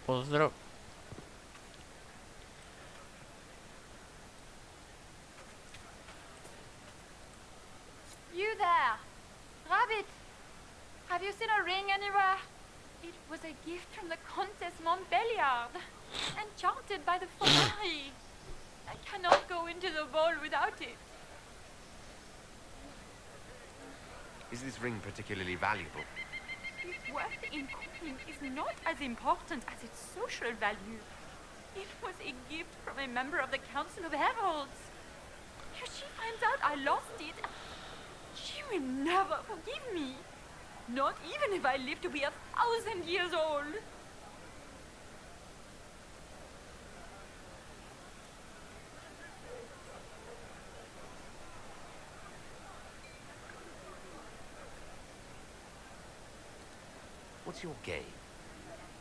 Pozdrav. You there! Rabbit! Have you seen a ring anywhere? It was a gift from the Countess Montbelliard, enchanted by the Frakcije. I cannot go into the ball without it. Is this ring particularly valuable? Its worth in coin is not as important as its social value. It was a gift from a member of the Council of Heralds. If she finds out I lost it, she will never forgive me. Not even if I live to be 1,000 years old. What's your game?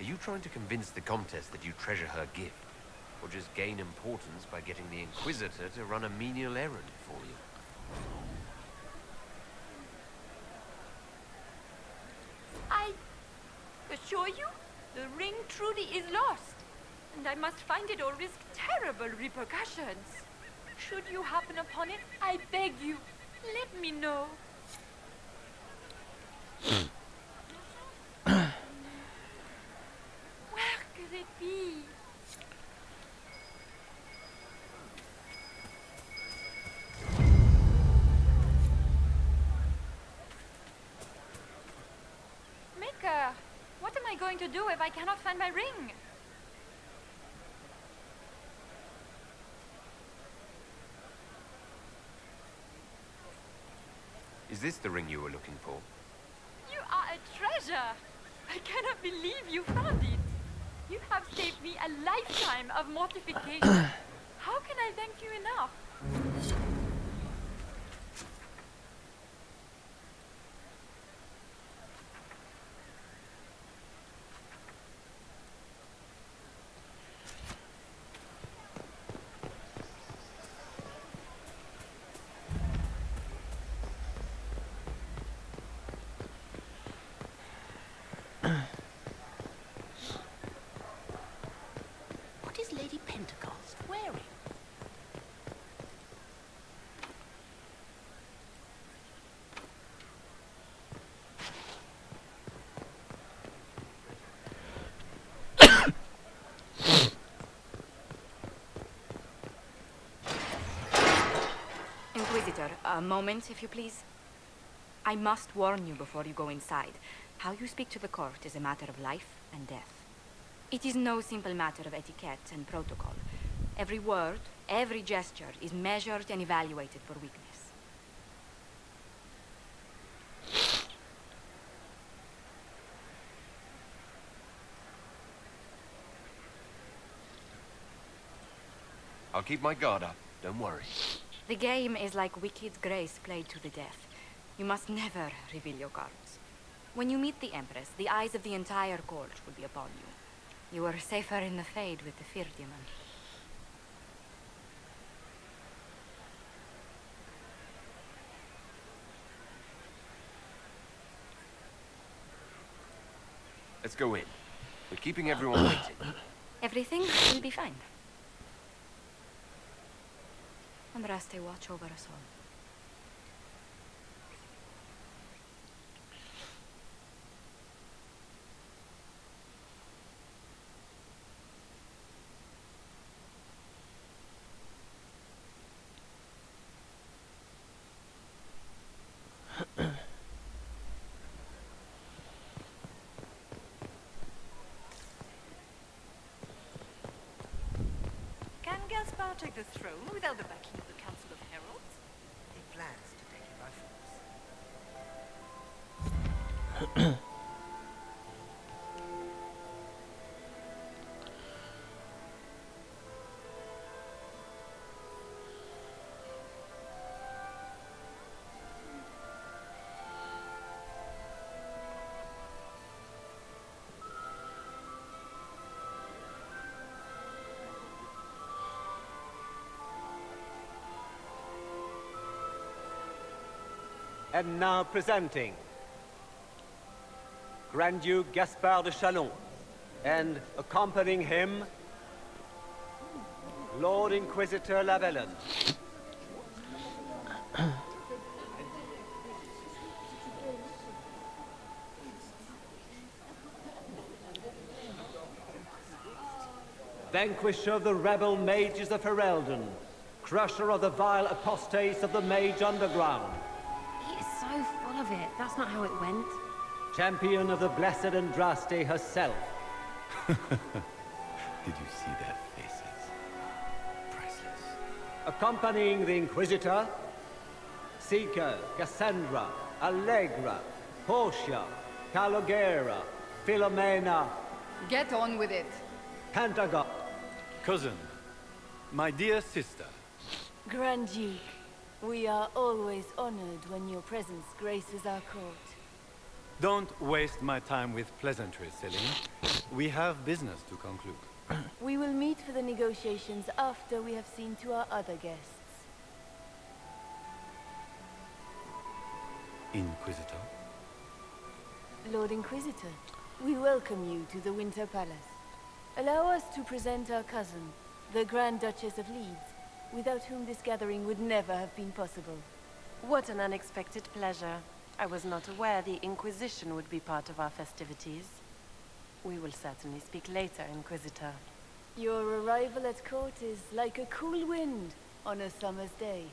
Are you trying to convince the Comtesse that you treasure her gift? Or just gain importance by getting the Inquisitor to run a menial errand for you? I assure you, the ring truly is lost. And I must find it or risk terrible repercussions. Should you happen upon it, I beg you, let me know. Where could it be? Maker, what am I going to do if I cannot find my ring? Is this the ring you were looking for? You are a treasure! I cannot believe you found it! You have saved me a lifetime of mortification. How can I thank you enough? What is Lady Pentecost wearing? Inquisitor, a moment, if you please. I must warn you before you go inside. How you speak to the court is a matter of life and death. It is no simple matter of etiquette and protocol. Every word, every gesture is measured and evaluated for weakness. I'll keep my guard up, don't worry. The game is like Wicked Grace played to the death. You must never reveal your cards. When you meet the Empress, the eyes of the entire court will be upon you. You are safer in the Fade with the Fear Demon. Let's go in. We're keeping everyone waiting. Everything will be fine. And Raste watch over us all. Can Gaspar take the throne without the backing of the Council of Heralds? He plans to take it by force. And now presenting Grand Duke Gaspard de Chalon, and accompanying him, Lord Inquisitor Lavellan. Vanquisher of the rebel mages of Ferelden, crusher of the vile apostates of the mage underground. He is so full of it. That's not how it went. Champion of the blessed Andraste herself. Did you see their faces? Priceless. Accompanying the Inquisitor, Seeker, Cassandra, Allegra, Portia, Calogera, Philomena, Get on with it. Pentagon. Cousin, my dear sister. Grand Duke, we are always honored when your presence graces our court. Don't waste my time with pleasantries, Celine. We have business to conclude. We will meet for the negotiations after we have seen to our other guests. Inquisitor? Lord Inquisitor, we welcome you to the Winter Palace. Allow us to present our cousin, the Grand Duchess of Leeds, without whom this gathering would never have been possible. What an unexpected pleasure. I was not aware the Inquisition would be part of our festivities. We will certainly speak later, Inquisitor. Your arrival at court is like a cool wind on a summer's day.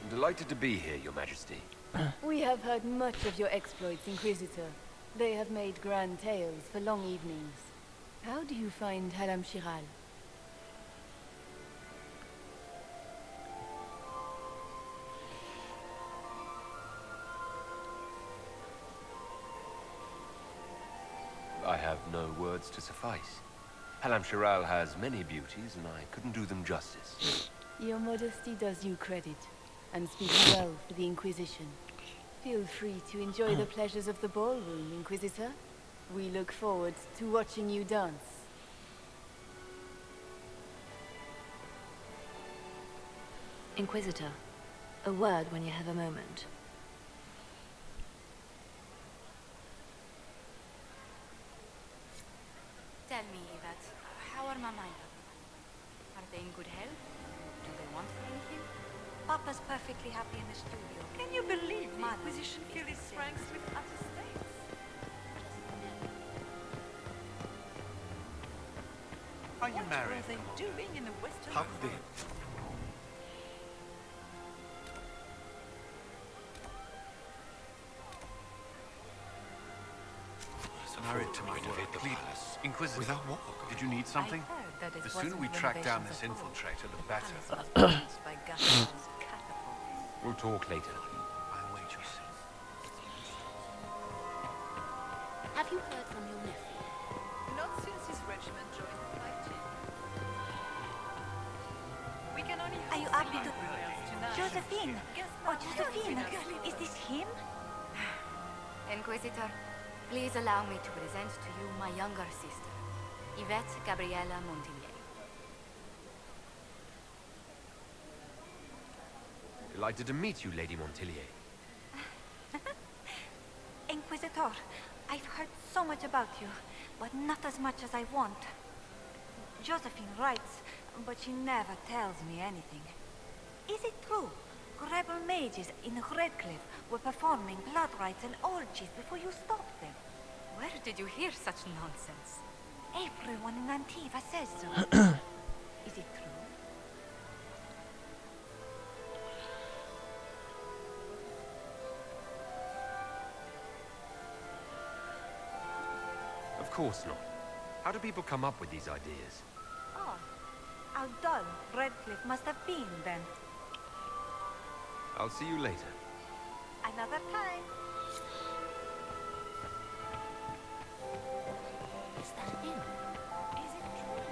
I'm delighted to be here, Your Majesty. We have heard much of your exploits, Inquisitor. They have made grand tales for long evenings. How do you find Halam Shiral? I have no words to suffice. Halam Shiral has many beauties, and I couldn't do them justice. Your modesty does you credit, and speaks well for the Inquisition. Feel free to enjoy the pleasures of the ballroom, Inquisitor. We look forward to watching you dance. Inquisitor, a word when you have a moment. Tell me, Yvette, how are Mama? Are they in good health? Do they want for anything? Papa's perfectly happy in the studio. Can you believe the Inquisition fill his ranks with utter states? Are you married? What are they doing in the Western How they... Married to renovate the palace. Inquisitor, without what? Did you need something? The sooner we track down this infiltrator, the better. We'll talk later. I'll wait your seat. Have you heard from your nephew? Not since his regiment joined the fight team. We can only Are you happy to... Josephine! Oh, Josephine! Is this him? Inquisitor, please allow me to present to you my younger sister, Yvette Gabriella Montillier. Delighted to meet you, Lady Montillier. Inquisitor, I've heard so much about you, but not as much as I want. Josephine writes, but she never tells me anything. Is it true? Rebel mages in Redcliffe were performing blood rites and orgies before you stopped them. Where did you hear such nonsense? Everyone in Antiva says so. Is it true? Of course not. How do people come up with these ideas? Oh, how dull Redcliffe must have been then. I'll see you later. Another time. Is that him? Is it true?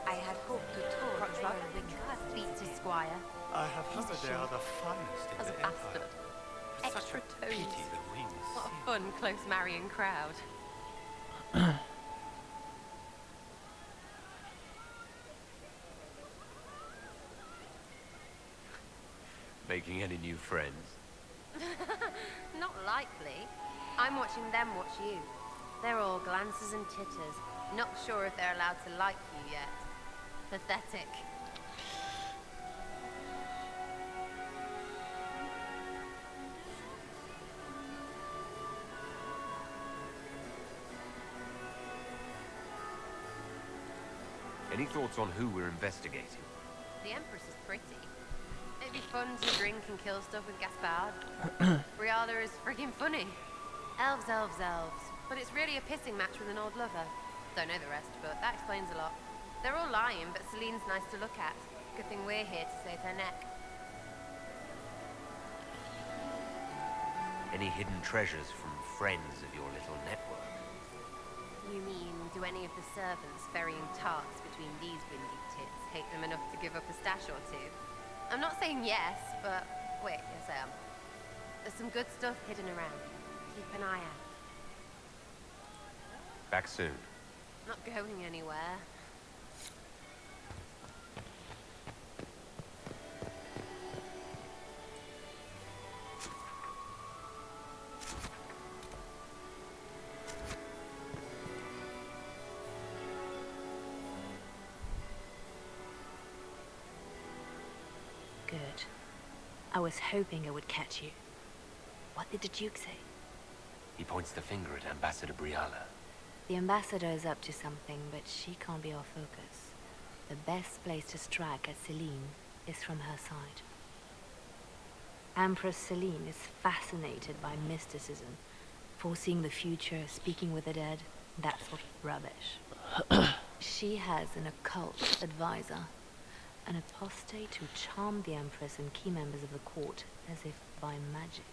I had hoped to tour the royal wing Speak to Squire. I have heard they are the finest in As a the bastard. Empire. It's such a pity the wings. What a fun, close marrying crowd. Making any new friends? Not likely. I'm watching them watch you. They're all glances and titters. Not sure if they're allowed to like you yet. Pathetic. Any thoughts on who we're investigating? The Empress is pretty. It'd be fun to drink and kill stuff with Gaspard. Briala is friggin' funny. Elves, elves, elves. But it's really a pissing match with an old lover. Don't know the rest, but that explains a lot. They're all lying, but Celine's nice to look at. Good thing we're here to save her neck. Any hidden treasures from friends of your little network? You mean, do any of the servants ferrying tarts between these windy tits hate them enough to give up a stash or two? I'm not saying yes, but wait, yes I am. There's some good stuff hidden around. Keep an eye out. Back soon. Not going anywhere. Good. I was hoping I would catch you. What did the Duke say? He points the finger at Ambassador Briala. The ambassador is up to something, but she can't be our focus. The best place to strike at Celine is from her side. Empress Celine is fascinated by mysticism, foreseeing the future, speaking with the dead, that sort of rubbish. She has an occult advisor, an apostate who charmed the Empress and key members of the court as if by magic.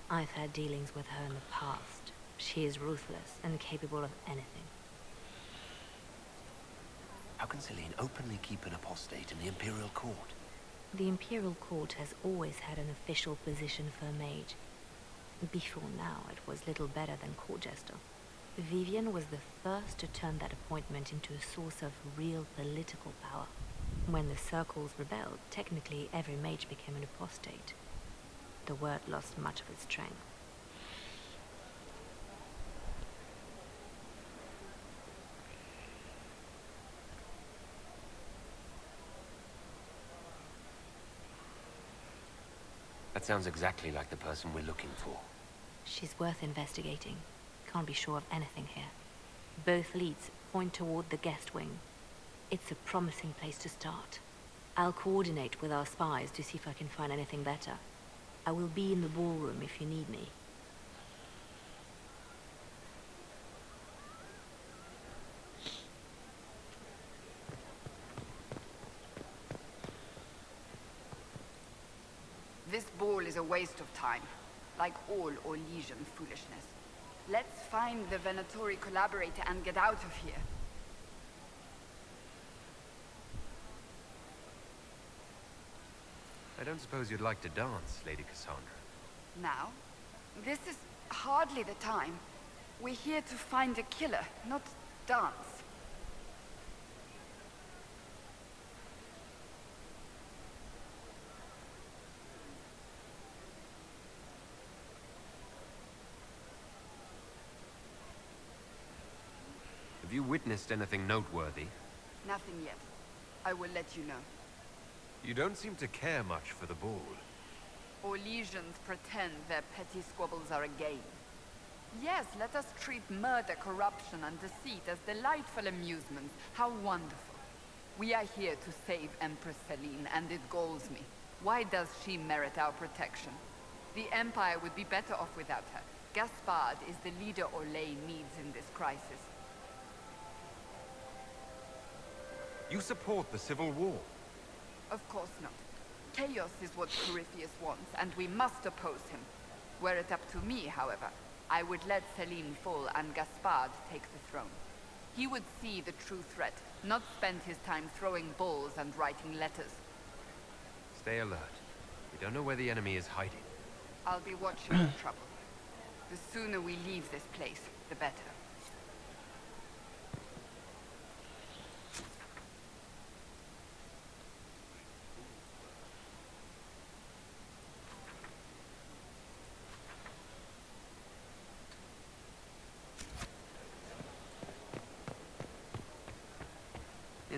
I've had dealings with her in the past. She is ruthless and capable of anything. How can Celine openly keep an apostate in the Imperial Court? The Imperial Court has always had an official position for a mage. Before now, it was little better than court jester. Vivian was the first to turn that appointment into a source of real political power. When the circles rebelled, technically every mage became an apostate. The word lost much of its strength. That sounds exactly like the person we're looking for. She's worth investigating. Can't be sure of anything here. Both leads point toward the guest wing. It's a promising place to start. I'll coordinate with our spies to see if I can find anything better. I will be in the ballroom if you need me. This ball is a waste of time, like all Orlesian foolishness. Let's find the Venatori collaborator and get out of here. I don't suppose you'd like to dance, Lady Cassandra. Now? This is hardly the time. We're here to find a killer, not dance. Have you witnessed anything noteworthy? Nothing yet. I will let you know. You don't seem to care much for the ball. Orlesians pretend their petty squabbles are a game. Yes, let us treat murder, corruption, and deceit as delightful amusements. How wonderful. We are here to save Empress Celine, and it galls me. Why does she merit our protection? The Empire would be better off without her. Gaspard is the leader Orlais needs in this crisis. You support the civil war? Of course not. Chaos is what Corypheus wants, and we must oppose him. Were it up to me, however, I would let Celine fall and Gaspard take the throne. He would see the true threat, not spend his time throwing balls and writing letters. Stay alert. We don't know where the enemy is hiding. I'll be watching for trouble. The sooner we leave this place, the better.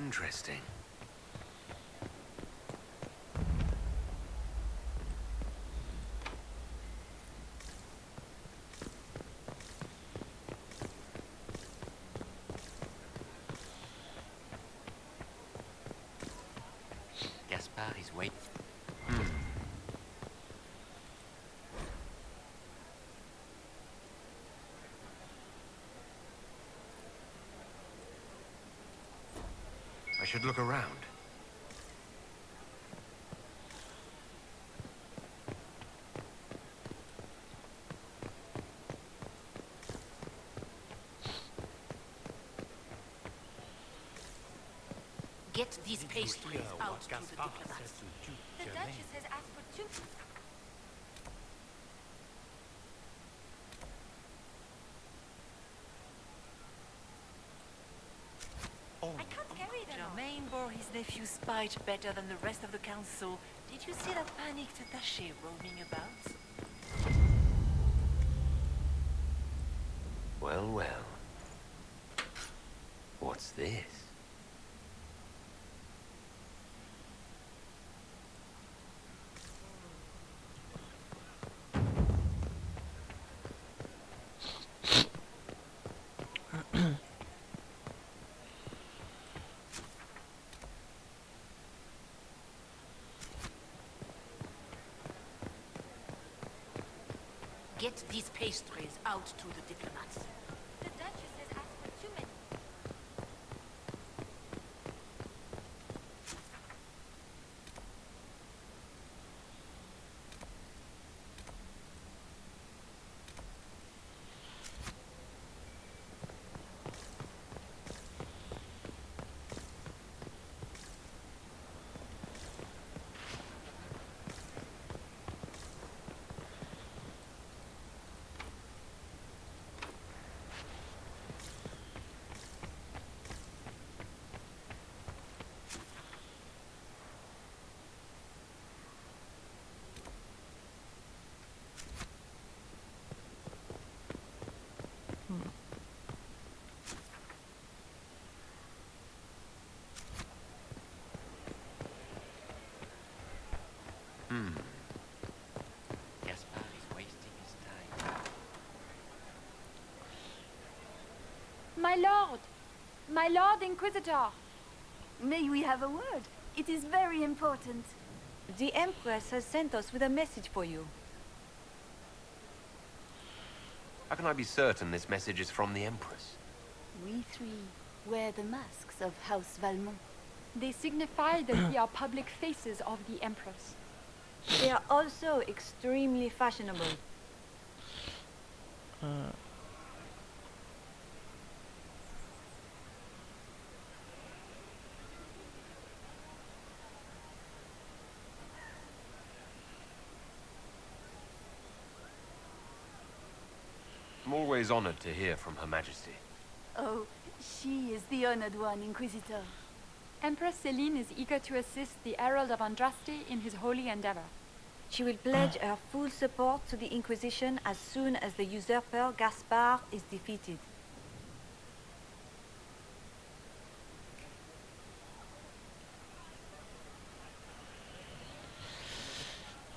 Interesting. Gaspard is waiting. I should look around. Get these pastries out to the diplomats. The Duchess has asked for 2. I can't carry them. Germain bore his nephew's spite better than the rest of the council. Did you see that panicked attaché roaming about? Well, well. What's this? Get these pastries out to the diplomats. The Duchess has asked for 2 men. Gaspard is wasting his time. My lord Inquisitor! May we have a word? It is very important. The Empress has sent us with a message for you. How can I be certain this message is from the Empress? We 3 wear the masks of House Valmont. They signify that we are public faces of the Empress. They are also extremely fashionable. I'm always honored to hear from Her Majesty. Oh, she is the honored one, Inquisitor. Empress Celine is eager to assist the Herald of Andraste in his holy endeavor. She will pledge her full support to the Inquisition as soon as the usurper Gaspard is defeated.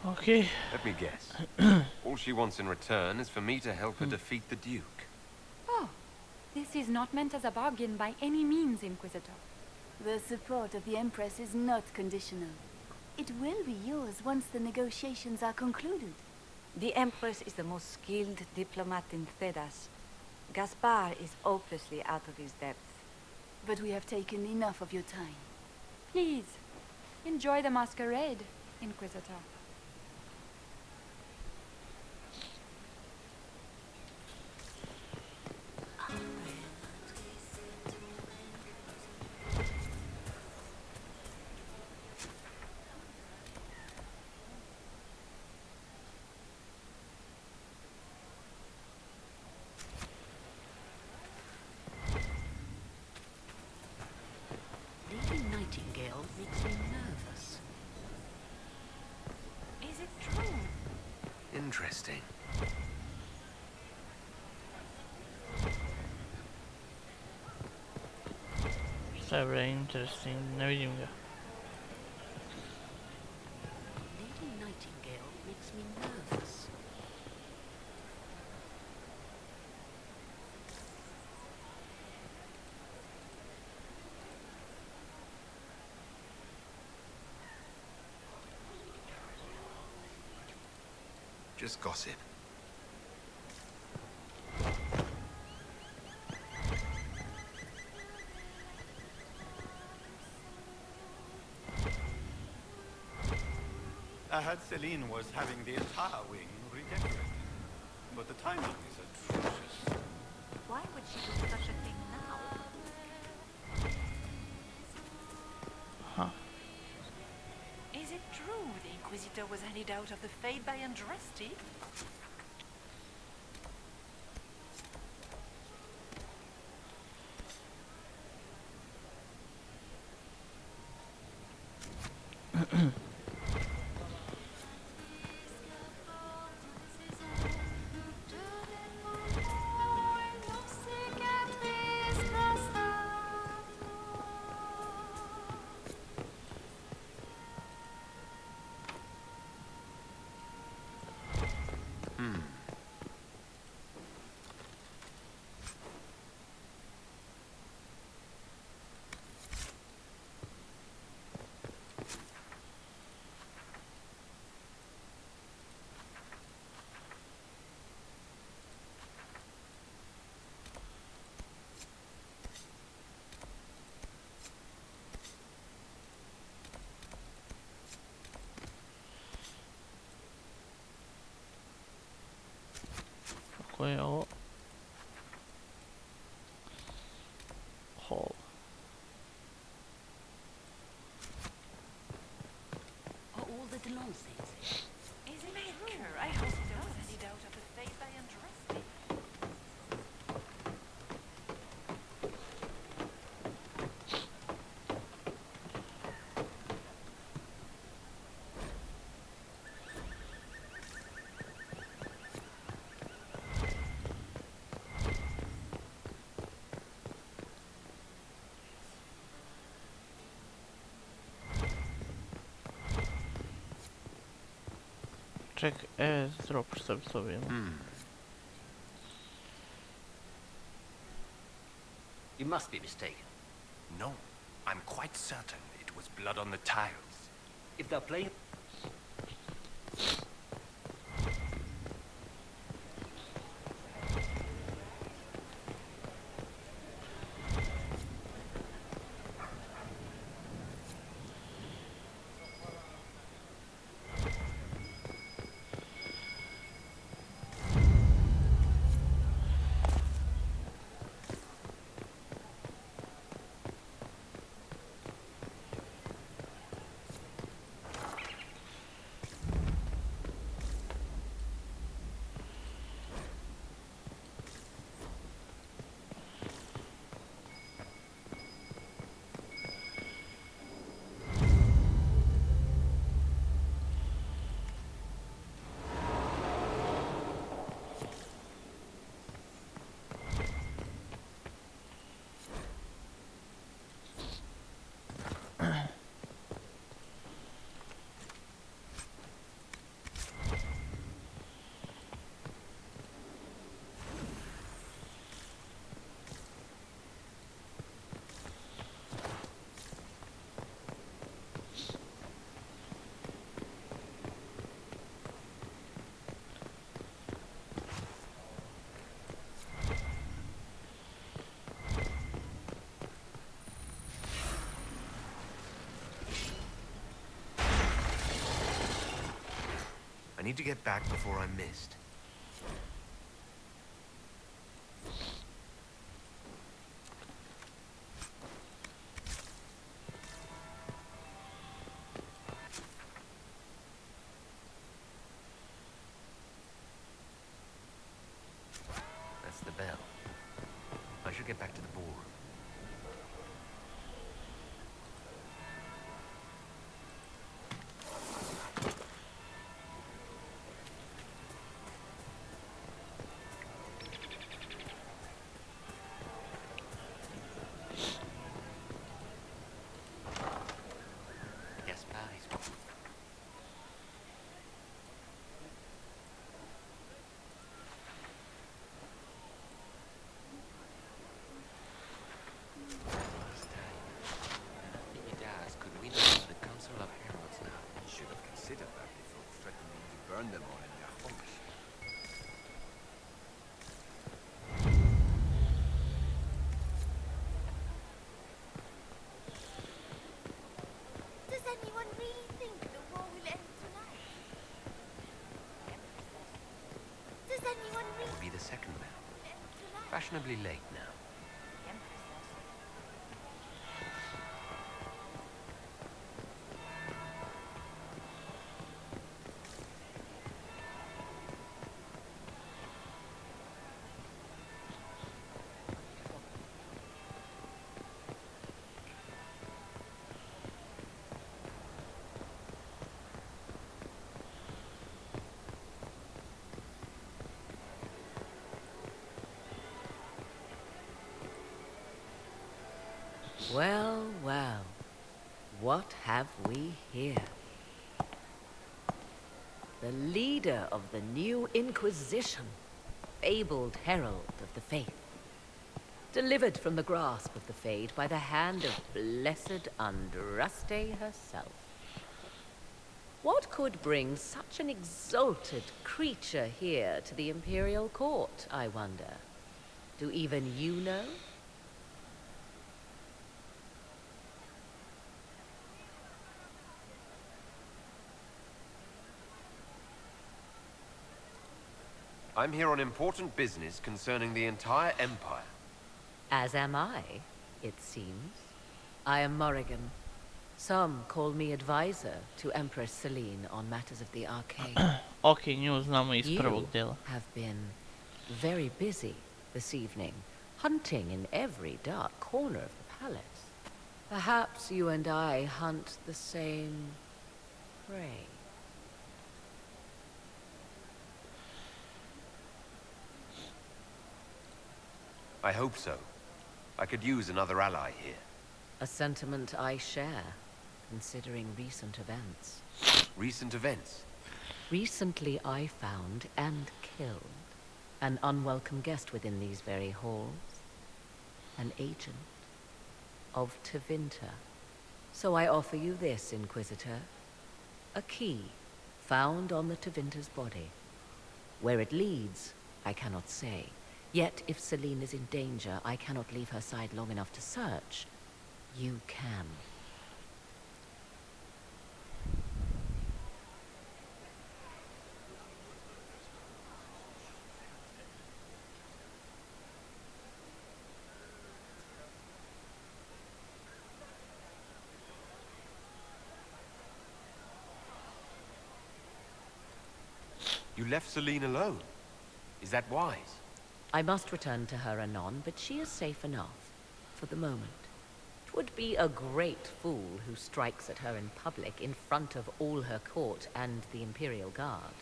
Okay. Let me guess. All she wants in return is for me to help her defeat the Duke. Oh, this is not meant as a bargain by any means, Inquisitor. The support of the Empress is not conditional. It will be yours once the negotiations are concluded. The Empress is the most skilled diplomat in Thedas. Gaspard is hopelessly out of his depth. But we have taken enough of your time. Please, enjoy the masquerade, Inquisitor. Makes me nervous. Is it true? Interesting. Sebre, interesting. Ne vidim ga. Lady Nightingale makes me nervous. Just gossip. I heard Celine was having the entire wing redecorated, but the timing is atrocious. Why would she do such a thing now? Huh. Is it true the Inquisitor was handed out of the Fate by Andraste? Koje je ovo? Hall. Are all the Delon saints here? Is it true? I hope it was handed out of the Fate by Andraste. Check drop sobie. You must be mistaken. No, I'm quite certain it was blood on the tiles. If they're playing... I need to get back before I'm missed. That's the bell. I should get back to the ballroom. terribly late now. Well, well, what have we here? The leader of the new Inquisition, fabled herald of the faith, delivered from the grasp of the Fade by the hand of blessed Andraste herself. What could bring such an exalted creature here to the Imperial Court, I wonder? Do even you know? I'm here on important business concerning the entire Empire. As am I, it seems. I am Morrigan. Some call me advisor to Empress Celine on matters of the arcane. Okay, nju znamo iz prvog You dela. have been very busy this evening, hunting in every dark corner of the palace. Perhaps you and I hunt the same prey. I hope so. I could use another ally here. A sentiment I share, considering recent events. Recent events? Recently I found and killed an unwelcome guest within these very halls. An agent of Tevinter. So I offer you this, Inquisitor. A key found on the Tevinter's body. Where it leads, I cannot say. Yet, if Celine is in danger, I cannot leave her side long enough to search. You can. You left Celine alone. Is that wise? I must return to her anon, but she is safe enough, for the moment. 'Twould be a great fool who strikes at her in public in front of all her court and the Imperial Guard.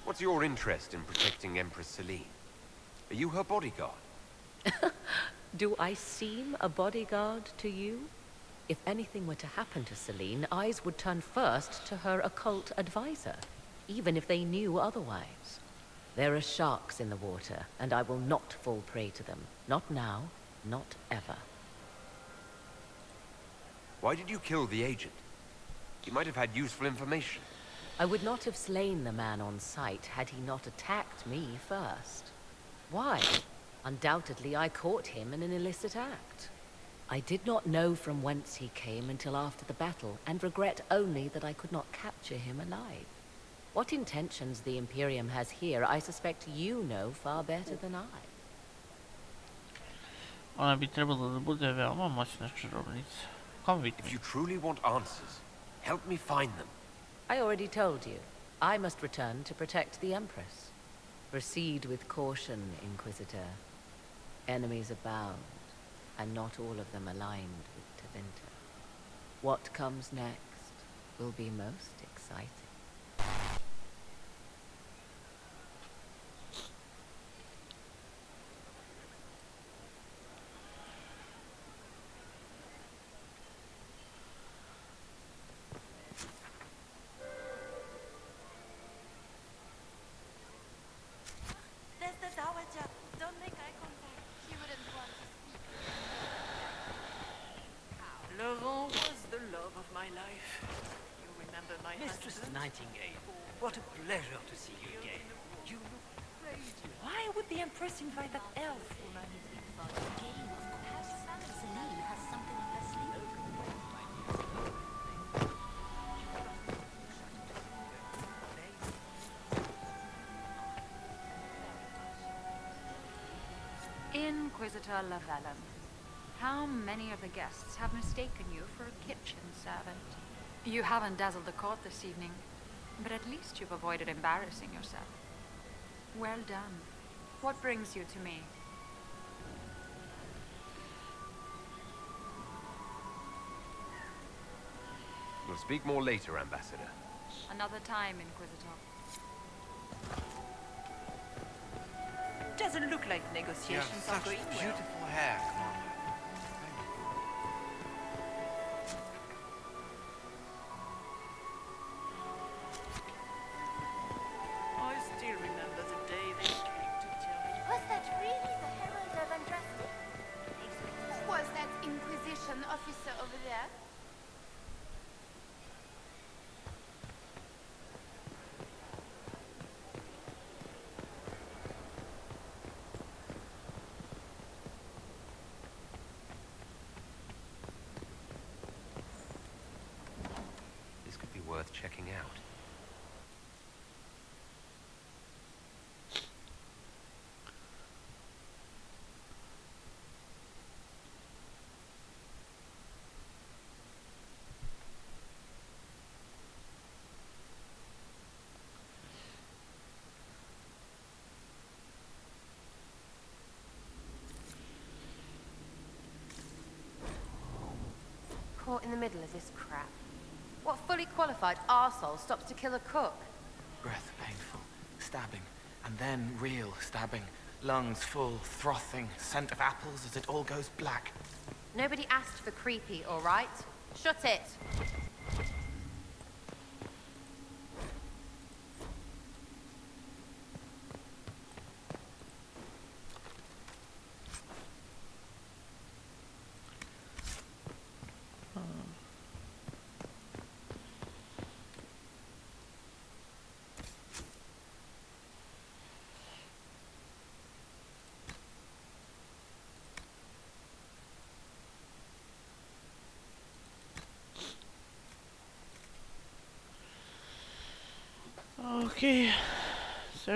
What's your interest in protecting Empress Celine? Are you her bodyguard? Do I seem a bodyguard to you? If anything were to happen to Celine, eyes would turn first to her occult advisor, even if they knew otherwise. There are sharks in the water, and I will not fall prey to them. Not now, not ever. Why did you kill the agent? He might have had useful information. I would not have slain the man on sight had he not attacked me first. Why? Undoubtedly I caught him in an illicit act. I did not know from whence he came until after the battle, and regret only that I could not capture him alive. What intentions the Imperium has here, I suspect you know far better than I. Ona bi trebalo da bude veoma moćna čarovnica. Kom vidite? If you truly want answers, help me find them. I already told you. I must return to protect the Empress. Proceed with caution, Inquisitor. Enemies abound, and not all of them aligned with Tevinter. What comes next will be most exciting. There's the Dowager. Don't make eye contact. She wouldn't want to speak. Laurent was the love of my life. You remember my Mistress husband? Nightingale, what a pleasure to see you again. You look crazy. Why would the Empress invite that elf? Game, of course. Celine has something up her sleeve. Inquisitor Lavellum, how many of the guests have mistaken you for a kitchen servant? You haven't dazzled the court this evening, but at least you've avoided embarrassing yourself. Well done. What brings you to me? We'll speak more later, Ambassador. Another time, Inquisitor. Doesn't look like negotiations are going well. Beautiful hair, Commander. I still remember the day they came to tell me. Was that really the Herald of Andraste? Was that Inquisition officer over there? This could be worth checking out. Caught in the middle of this crap. What fully qualified arsehole stops to kill a cook? Breath painful, stabbing, and then real stabbing. Lungs full, frothing, scent of apples as it all goes black. Nobody asked for creepy, all right? Shut it! Okay, så...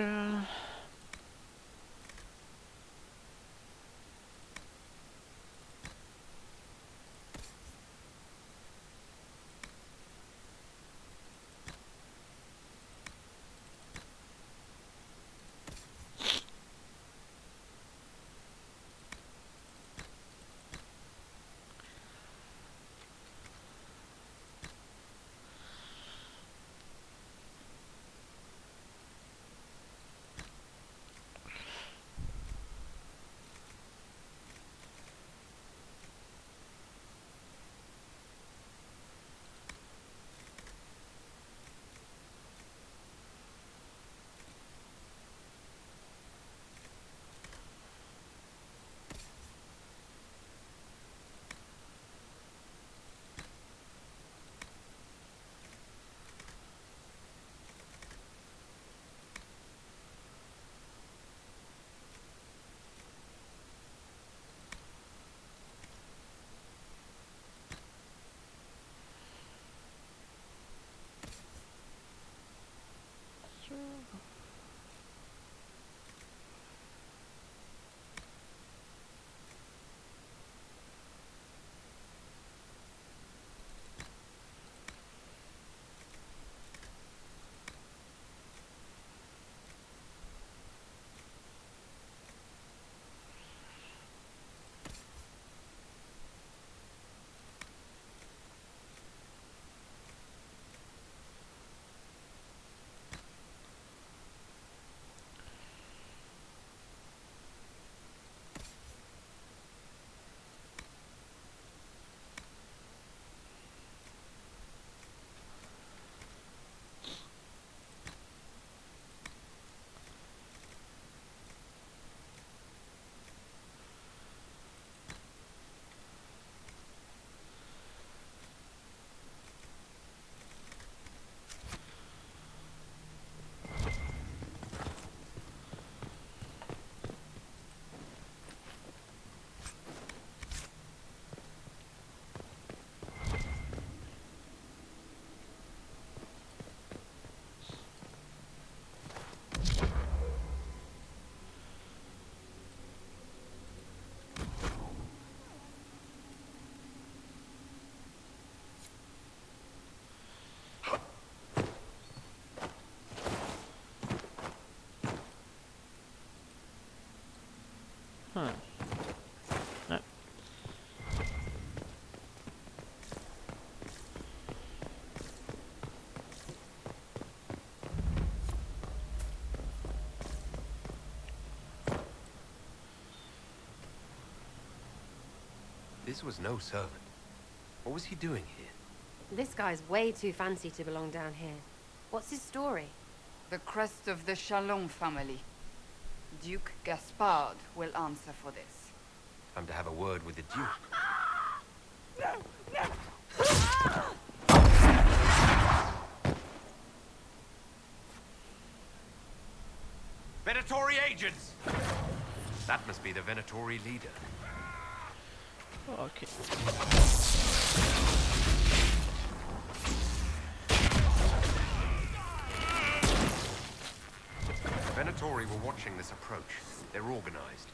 Ne. This was no servant. What was he doing here? This guy's way too fancy to belong down here. What's his story? The crest of the Chalon family. Duke Gaspard will answer for this. Time to have a word with the Duke. Venatori agents! That must be the Venatori leader. Okay. Venatori were watching this approach. They're organized.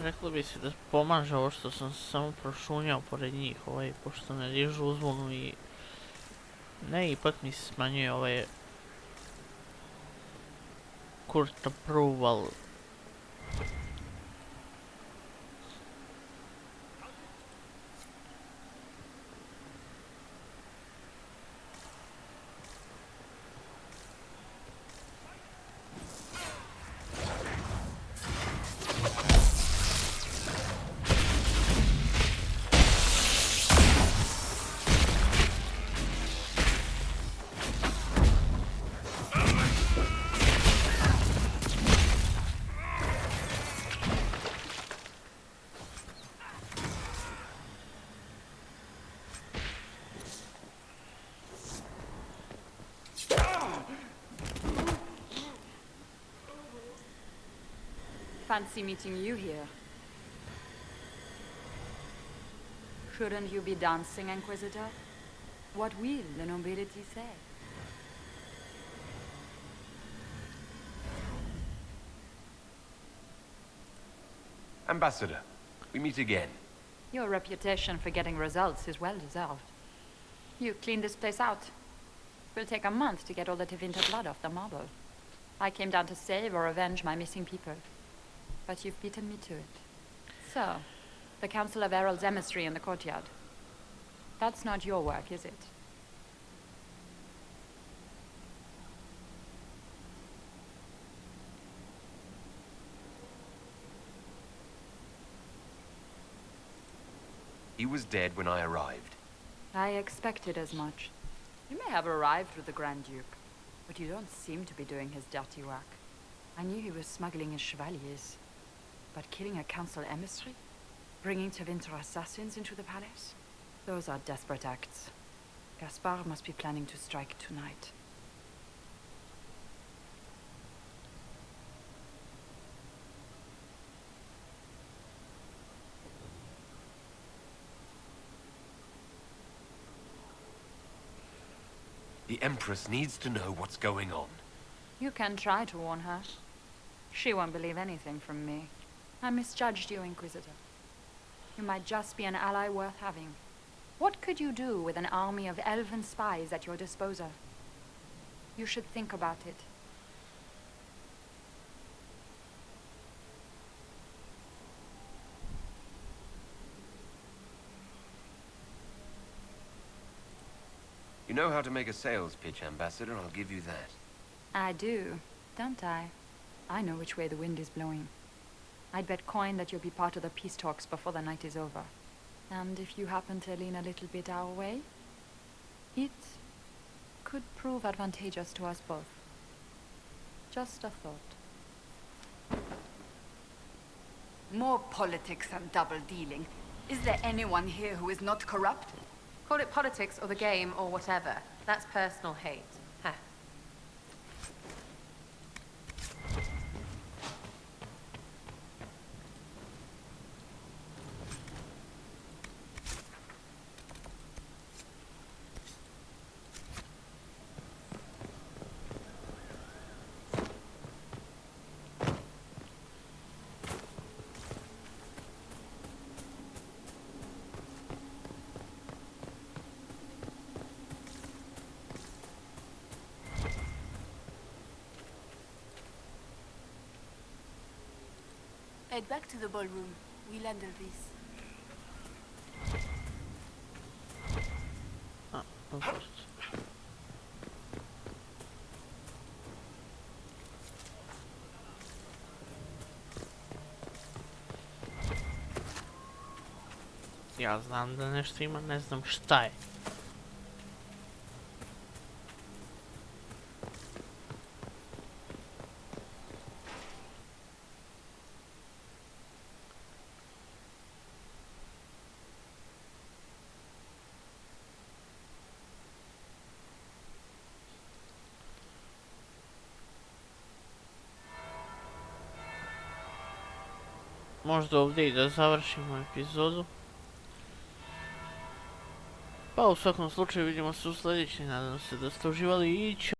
Reklo bi se da pomaže ovo što sam se samo prošunjao pored njih, pošto ne dižu uzvonu i... Ne, ipak mi se smanjuje court approval. Fancy meeting you here. Shouldn't you be dancing, Inquisitor? What will the nobility say? Ambassador, we meet again. Your reputation for getting results is well deserved. You cleaned this place out. Will take a month to get all the Tevinter blood off the marble. I came down to save or avenge my missing people. But you've beaten me to it. So, the Council of Herald's emissary in the courtyard. That's not your work, is it? He was dead when I arrived. I expected as much. You may have arrived with the Grand Duke, but you don't seem to be doing his dirty work. I knew he was smuggling his chevaliers. But killing a council emissary? Bringing Tevinter assassins into the palace? Those are desperate acts. Gaspard must be planning to strike tonight. The Empress needs to know what's going on. You can try to warn her. She won't believe anything from me. I misjudged you, Inquisitor. You might just be an ally worth having. What could you do with an army of elven spies at your disposal? You should think about it. You know how to make a sales pitch, Ambassador. I'll give you that. I do, don't I? I know which way the wind is blowing. I'd bet coin that you'll be part of the peace talks before the night is over. And if you happen to lean a little bit our way, it could prove advantageous to us both. Just a thought. More politics and double-dealing. Is there anyone here who is not corrupt? Call it politics or the game or whatever. That's personal hate. Huh. Head back to the ballroom. We'll handle this. Ja znam da nešto ima, ne znam šta je. Možda ovdje i da završimo epizodu. Pa u svakom slučaju vidimo se u sljedećoj, nadam se da ste uživali i